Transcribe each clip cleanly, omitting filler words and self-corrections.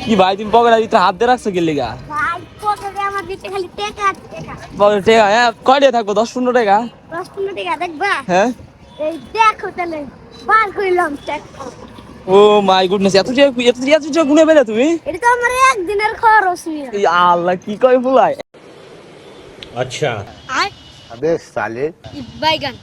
কি ভাই তুমি পকেটের ভিতরে হাত দিয়ে রাখছো কি লিগা? ভাই পকেটে আমার দিতে খালি টাকা টাকা। পকেটে টাকা হ্যাঁ কয় টাকা থাকবো 10-15 টাকা? 10-15 টাকা দেখবা? হ্যাঁ এই দেখো তাহলে বার কইলাম টাকা। ও মাই গুডনেস এত গুনে পেলে তুমি? এটা তো আমার একদিনের খরচ নিয়ে। এই আল্লাহ কি কয় ফুলাই। अच्छा আর अबे साले বাইগান।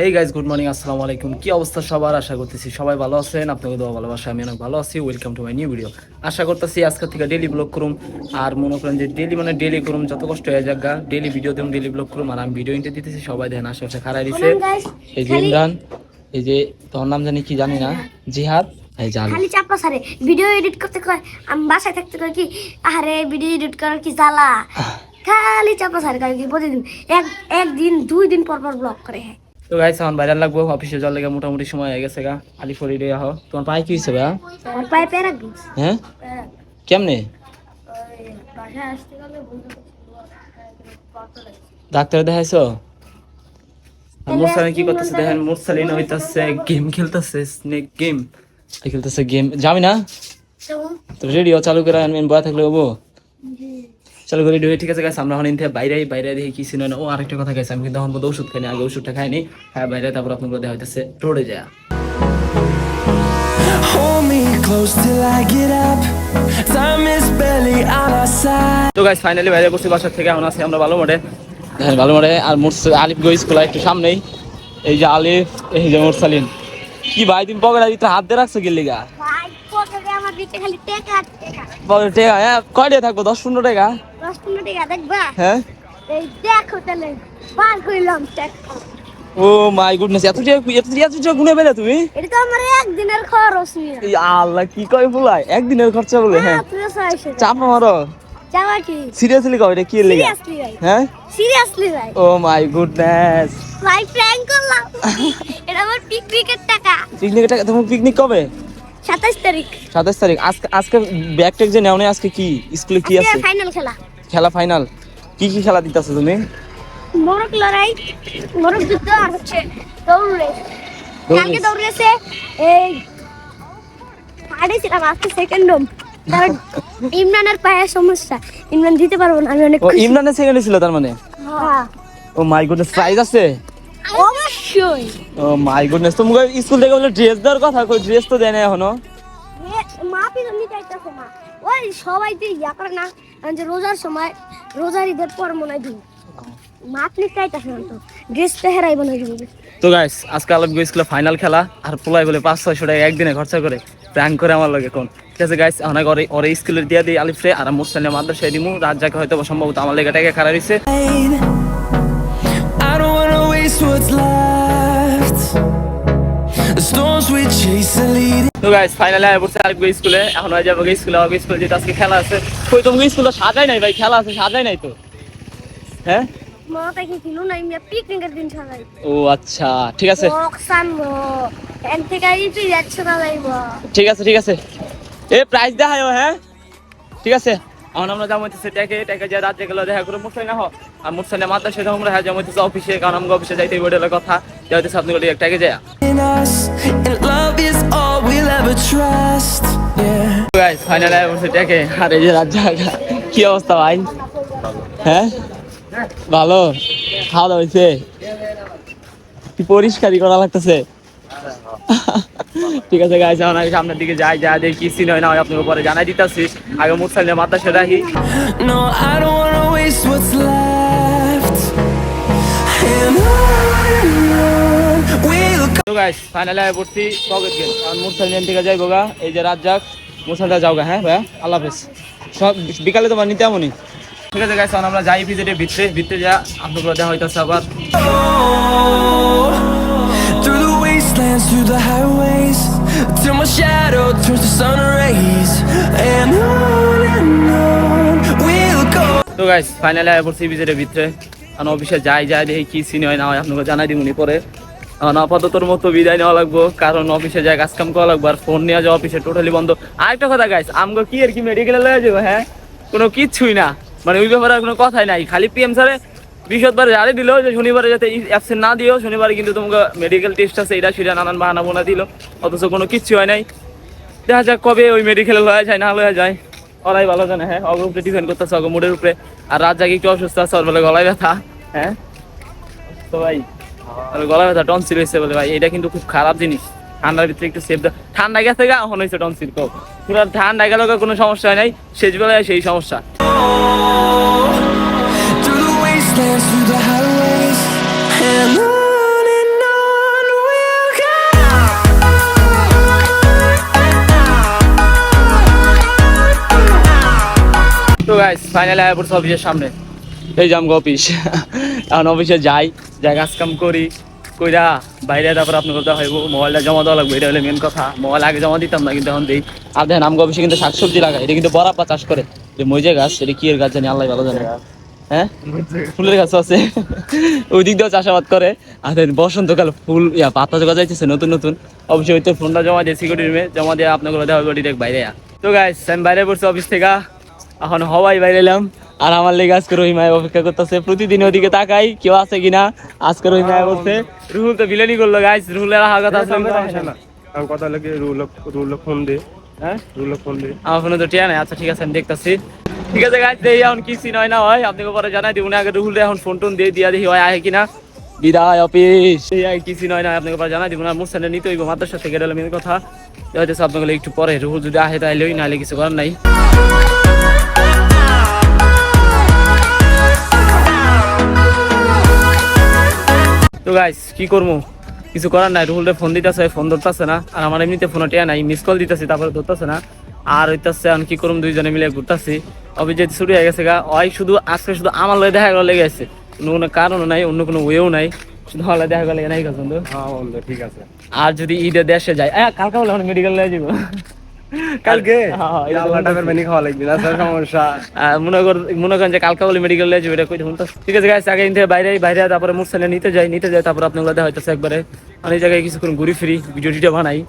হেই গাইজ গুড মর্নিং আসসালামু আলাইকুম। কি অবস্থা সবার? আশা করতেছি সবাই ভালো আছেন। আপনাকে দোয়া ভালোবাসা, আমি অনেক ভালো আছি। Welcome to my new video. আশা করতেছি আজকে থেকে ডেলি ব্লগ করুম। আর মনে করেন যে ডেলি করুম, যত কষ্ট হয়ে যাক গা ডেলি ভিডিও দিন, ডেলি ব্লগ করুম। আর আমি ভিডিও ইন্টার দিতেছি, সবাই দেখেন আশেপাশে খাড়াই দিছে। এই যে ইমরান, এই যে তোর নাম জানি কি জানি না, জিহাদ, এই জাল খালি চাপা সারে ভিডিও এডিট করতে কয়, আমি বাসায় থাকতে কয় কি আরে ভিডিও এডিট করার কি জ্বালা। খালি চাপা সারে কয় কি প্রতিদিন একদিন 2 দিন পর পর ব্লগ করে। হ্যাঁ তো গাইস এখন বাইরে লাগবো, অফিসে যাওয়ার লেগে মোটামুটি সময় হয়ে গেছে গা। আলি ফরি রে আহ, তোমার পায়ে কি হয়েছে ভাই? আমার পায়ে প্যারা গেছে। হ্যাঁ কেমনে? ওই বাসায় আসতে গেলে বন্ধু ডাক্তার দেখাইছো? মুরসালিন কি করতেছে দেখেন, মুরসালিন হইতাছে গেম খেলতেছে, স্নেক গেম খেলতেছে। গেম যাবি না তো? রেডিও চালু করে আনবেন, বয়া থাকলে হবো। চালু করে রেডিও। ঠিক আছে গাইস, আমরা এখন ইনতে বাইরে দেখি কি সিনেমা। ও আরেকটা কথা গাইস, আমি কিন্তু এখন বোধ ওষুধ খাইনি, আগে ওষুধটা খাইনি। হ্যাঁ বাইরে, তারপর আপনাদের দেখা হইতেছে রোডে যায়। Hold me close till I get up. Time is barely on our side. তো গাইস ফাইনালি বাইরে বসে বাসার থেকে এখন আছি আমরা ভালো মোড়ে। দেখেন ভালো মোড়ে। আর আলিফ গো স্কুল একটু সামনেই। এই যে আলিফ, এই যে মুরসালিন। কি ভাই তুমি পকেটের ভিতরে হাত দিয়ে রাখছো কি লিগা? ভাই পকেটে আমার দিতে খালি টাকা টাকা। পকেটে টাকা হ্যাঁ কয় টাকা থাকবো? 10-15 টাকা? 10-15 টাকা দেখবা? হ্যাঁ এই দেখো তাহলে বার কইলাম টাকা। ও মাই গুডনেস এত গুনে পেলে তুমি? এটা তো আমার একদিনের খরচ নিয়ে। এই আল্লাহ কি কয় ফুলাই, একদিনের খরচা বলে। হ্যাঁ চাপ মারো। যাওয়া কি সিরিয়াসলি কও, এটা কি লেগে? সিরিয়াসলি ভাই, হ্যাঁ সিরিয়াসলি ভাই। ও মাই গুডনেস। ভাই প্র্যাঙ্ক করলাম। এটা আমার পিকনিকের টাকা। পিকনিকের টাকা? তোমার পিকনিক কবে? 27 তারিখ। 27 তারিখ। আজকে ব্যাগ ট্যাগ যে নেও নাই, আজকে কি স্কুলে কি আছে? ফাইনাল খেলা। খেলা ফাইনাল? কি কি খেলা দিতেছো তুমি? মোরগ লড়াই, মোরগ যুদ্ধ, আর হচ্ছে দৌড় রেস। কালকে দৌড় রেসে এই হারিয়েছিলাম, আজকে সেকেন্ড হোম। কারণ ইমরানের পায়ে সমস্যা, ইমরান দিতে পারবো না। আমি অনেক ও ইমরানের সেকেন্ড ছিল তার মানে? হ্যাঁ ও মাই গুডনেস, প্রাইজ আছে? অবশ্যই। ও মাই গুডনেস। তোমাকে স্কুল থেকে বলে ড্রেস দেওয়ার কথা, কই ড্রেস তো দেয় না এখনো। মা পিছন দিতে চাইতেছে মা। ওই সবাই তো ইয়া করে না, যে রোজার সময়, রোজার ঈদের পর মনে হয় দিন মা আপনি চাইতেছে না, তো ড্রেস তো হেরাইব না। তো গাইস আজকে আলম গো স্কুলে ফাইনাল খেলা, আর পোলাই বলে 500-600 টাকা একদিনে খরচা করে প্র্যাঙ্ক করে আমার লগে কোন। ঠিক আছে গাইস, অনেক ওরে স্কুলে দিয়ে দিই আলিফরে, আর মুরসালিন মাদ্রাসায় দিমু। রাত যাকে হয়তো সম্ভবত আমার লেগে টাকা খারাপ হইছে। I don't wanna waste what's left. The storms we chase are leading. তো গাইস ফাইনালি আয় পড়ছে আলিফ গো স্কুলে। এখন হয়ে যাবো স্কুলে, আগে স্কুলে যেটা আজকে খেলা আছে। কই তোমাকে স্কুলে সাজাই নাই ভাই? খেলা আছে সাজাই নাই তো? হ্যাঁ মা তাকে ছিল না, আমি পিকনিকের দিন সবাই। ও আচ্ছা ঠিক আছে সামনো এন থেকে তুই যাচ্ছ না যাইব। ঠিক আছে এ প্রাইজ দেখায়। হ্যাঁ ঠিক আছে, এখন আমরা যাবো হচ্ছে টাকা যে রাত গেলে দেখা করে মুরসালিন আহ। আর মুরসালিন মাদ্রাসায় যাবো আমরা, হ্যাঁ যাবো হচ্ছে অফিসে, কারণ আমাকে অফিসে যাইতে বলে কথা যা হচ্ছে আপনি বলি টাকা যায়। Us, and love is all we'll ever trust. Yeah. Guys finally আয় পড়ছে টাকা। আর এই যে রাত জায়গা, কি অবস্থা ভাই? হ্যাঁ ভালো, খাওয়া দাওয়া হয়েছে? কি পরিষ্কারই করা লাগতেছে। ঠিক আছে গাইস, এখন আমি সামনের দিকে যাই, যা দেখি কি সিন হয় না হয় আপনাকে পরে জানাই দিতেছি। আগে মুরসালিনের মাদ্রাসায় রাখি। No, I don't wanna waste what's left. And on we'll go. তো গাইস ফাইনালি আয় পড়ছি পকেট গেম। কারণ মুরসালিন থেকে যাই গোগা, এই যে রাত যাক মুরসালিনটা যাও গা। হ্যাঁ ভাইয়া আল্লাহ হাফেজ, সব বিকালে তোমার নিতে এমনই। ঠিক আছে গাইস, এখন আমরা যাই ভিতরে ভিতরে যা আপনাকে দেখা হইতেছে আবার। Through the wastelands, through the highways, till my shadow turns to sun rays. And on we'll go. তো গাইস ফাইনালি আয় পড়ছি ভিতরে। কারণ অফিসে যাই দেখি কি সিন হয় না হয় আপনাকে জানাই দিবনি পরে। আপাততর মতো বিদায় নেওয়া লাগবো, কারণ অফিসে যাই কাজ কাম করা লাগবো। আর ফোন নিয়ে যাওয়া অফিসে টোটালি বন্ধ। আরেকটা কথা গাইস, আমগো কি আর কি মেডিকেলে লয়ে যাবো? হ্যাঁ কোনো কিচ্ছুই না, মানে ওই ব্যাপারে আর কোনো কথাই নাই, খালি পিএম স্যারে বৃহস্পতিবারে আরে দিল যে শনিবারে যাতে অ্যাবসেন্ট না দিও, শনিবারে কিন্তু তোমাকে মেডিকেল টেস্ট আছে, এটা সেটা নানান বাহানা বোনা দিল, অথচ কোনো কিচ্ছু হয় নাই। দেখা যাক কবে ওই মেডিকেলে লয়া যায় না লয়া যায়, ওরাই ভালো জানে। হ্যাঁ, অগর উপরে ডিপেন্ড করতেছে, অগ মুডের উপরে। আর রাত জাগে একটু অসুস্থ আছে, ওর বলে গলায় ব্যথা। হ্যাঁ তো ভাই, আর গলায় ব্যথা টনসিল হয়েছে বলে ভাই, এটা কিন্তু খুব খারাপ জিনিস। ঠান্ডার ভিতরে একটু সেফ দাও। ঠান্ডা গেছে গা, এখন হয়েছে টনসিল। কো পুরো ঠান্ডা গেল কোনো সমস্যা হয় নাই, শেষ বেলায় সেই সমস্যা। Through the wastelands, through the highways, and on we'll go. তো গাইস ফাইনালি আয়া পড়ছে অফিসের সামনে। এই যে আমগো অফিস। এখন অফিসে যাই কাজ কাম করি, কইরা বাইরে তারপর আপনার কথা হইব, মোবাইলটা জমা দেওয়া লাগবে, এটা হলে মেন কথা। মোবাইল আগে জমা দিতাম না, কিন্তু এখন দিই। আর দেখেন আমগো অফিসে কিন্তু শাকসবজি লাগায়, এটা কিন্তু বরাপ্পা চাষ করে। যে মইজে গাছ, এটা কি এর গাছ জানি, আল্লাহ ভালো জানে। হ্যাঁ, ফুলের গাছ আছে, ওই দিক দিয়েও চাষাবাদ করে। আর বসন্তকাল ফুল পাতা জোগা যাইতেছে নতুন নতুন। অবশ্যই ওই তো ফোনটা জমা দিয়ে সিকিউরিটি রুমে জমা দিয়ে আপনাকে দেওয়া হবে ডিরেক্ট বাইরে। তো গাইস আমি বাইরে পড়ছি অফিস থেকে, এখন হওয়াই বাইরে এলাম। আর আমার লেগে আজকে রহিমায় অপেক্ষা করতেছে, প্রতিদিন ওদিকে তাকাই কেউ আছে কিনা। আজকে রহিমায় বলছে, রুহুল তো বিলেনি করলো গাইস, রুহুলের রাখার কথা আছে না। কথা লাগে রুল ফোন দে, হ্যাঁ রুল ফোন দে। আমার ফোনে তো টিয়া নাই। আচ্ছা ঠিক আছে, আমি দেখতেছি। ঠিক আছে গাইস, দেখি এখন কি সিন হয় না হয়, আপনাকে পরে জানাই দিব। আগে রুহুলে এখন ফোন টোন দিয়ে দিয়া দেখি হয় আহে কিনা। বিদায় অফিস, কি সিন হয় না আপনাকে পরে জানাই দিব। না মুরসানে নিতে হইব মাদ্রাসা থেকে, এটা মেন কথা। হয়তো আপনাকে একটু পরে, রুহুল যদি আহে তাহলে ওই, নাহলে কিছু করার নাই। তো গাইস কি করবো, কিছু করার নাই। রুহুলরে ফোন দিতেছে, ফোন ধরতেছে না। আর আমার এমনিতে ফোনে টিয়া নাই, মিস কল দিতেছি তারপরে ধরতেছে না। আর হইতেছে এখন কি করুম, দুইজনে মিলে ঘুরতেছি। অভিজিৎ ছুটি হয়ে গেছে গা, ওই শুধু আজকে শুধু আমার লগে দেখা করে লেগে আছে, কোনো কারণও নাই, অন্য কোনো ওয়েও নাই, শুধু আমার দেখা করে লেগে নাই গেছে বন্ধু। হ্যাঁ বন্ধু ঠিক আছে। আর যদি ঈদে দেশে যায়, কালকে বলে এখন মেডিকেল লয়ে যাবো। কালকে হ্যাঁ, এটা আল্লাহ টাকার বানি খাওয়া লাগবে না, স্যার সমস্যা। মনে করেন যে কালকা বলে মেডিকেল লয়ে যাবো, এটা কই দেখুন তো। ঠিক আছে গাইস, আগে থেকে বাইরে তারপরে মুরসালে নিতে যাই, তারপর আপনাগুলো দেখা হইতেছে একবারে। অনেক জায়গায় কিছুক্ষণ ঘুরি ফিরি, ভিডিও টিডিও বানাই।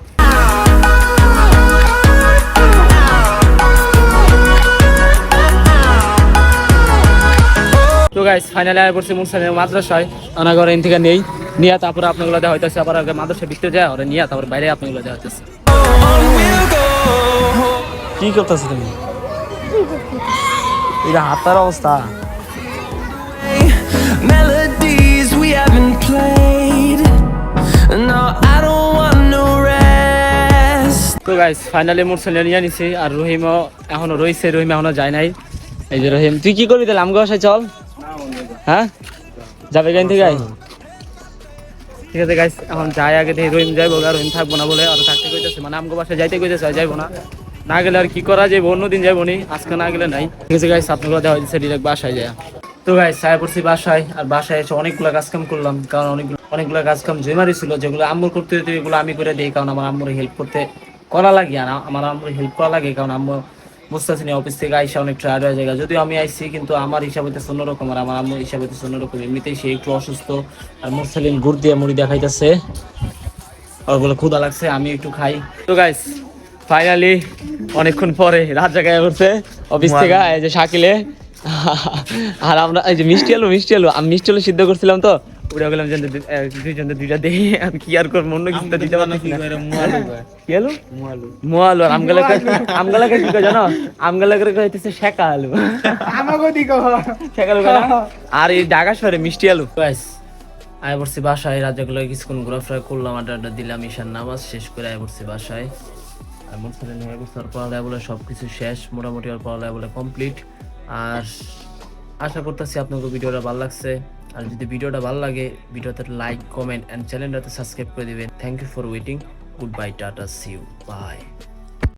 তো গাইস ফাইনালি আয় পড়ছি মুরসালের মাদ্রাসায়। অনাগর এন থেকে নেই নিয়ে তারপরে আপনাগুলো দেখা হইতেছে, আবার আগে মাদ্রাসার ভিতরে যায় ওরা নিয়ে, তারপর বাইরে আপনাগুলো দেখা হইতেছে। On we'll go. কি করতেছো তুমি? এটা হাতার অবস্থা। Melodies we haven't played. No, I don't want no rest. তো গাইস ফাইনালি মুরসালে নিয়ে নিছি, আর রহিমও এখনো রয়েছে, রহিম এখনো যায় নাই। এই যে রহিম, তুই কি করবি তাহলে? আমগো বাসায় চল। হ্যাঁ যাবে গাইন থেকে? ঠিক আছে গাইস, এখন যাই আগে দেখি রহিম যাইবো, আর রহিম থাকবো না বলে, আর থাকতে কইতেছে, মানে আমগো বাসায় যাইতে কইতেছে, যাইবো না। না গেলে আর কি করা যাইবো, অন্যদিন যাইবো নি, আজকে না গেলে নাই। ঠিক আছে গাইস, আপনাগুলো দেওয়া হয়েছে ডিরেক্ট বাসায় যায়। তো গাইস আয় পড়ছি বাসায়, আর বাসায় এসে অনেকগুলো কাজ কাম করলাম, কারণ অনেকগুলো কাজ কাম জমারি ছিল, যেগুলো আম্মুর করতে হতো এগুলো আমি করে দিই, কারণ আমার আম্মুর হেল্প করতে করা লাগে। আর আমার আম্মুর হেল্প করা লাগে, কারণ আম্মু বুঝতেছি না অফিস থেকে আইসা অনেক টায়ার্ড হয়ে যায়। যদিও আমি আইসি, কিন্তু আমার হিসাবে তো অন্যরকম, আর আমার আম্মুর হিসাবে তো অন্যরকম। এমনিতেই সে একটু অসুস্থ, আর মুরসালিন গুড় দিয়ে মুড়ি দেখাইতেছে, আর বলে ক্ষুধা লাগছে, আমি একটু খাই। তো গাইস ফাইনালি অনেকক্ষণ পরে রাত জায়গায় করছে অফিস থেকে, এই যে শাকিলে। আর আমরা এই যে মিষ্টি আলু আমি মিষ্টি আলু সিদ্ধ করছিলাম, তো উড়ে গেলাম যে দুইজনে দুইটা দেখি। আমি কি আর করবো, অন্য কিছু দিতে পারছি না। কি আলু? মোয়ালু। আর আমগালাকে কি কয় জানো? আমগালাকে কইতেছে শেকা আলু। শেকা আলু। আর এই ঢাকা শহরে মিষ্টি আলু। গাইস আয় পড়ছি বাসায়, রাজ্যগুলো কিছুক্ষণ ঘোরাফেরা করলাম, আড্ডা দিলাম, ঈশান নামাজ শেষ করে আয় পড়ছি বাসায়। আর মুরসালিন হয়ে গেছে, আর পড়ালেখা বলে সবকিছু শেষ মোটামুটি, আর পড়ালেখা বলে কমপ্লিট। আর আশা করতেছি আপনাকে ভিডিওটা ভালো লাগছে। আর যদি ভিডিওটা ভালো লাগে, ভিডিওতে লাইক, কমেন্ট এন্ড চ্যানেলটাতে সাবস্ক্রাইব করে দিবেন। Thank you for waiting. Good bye, tata, see you, by.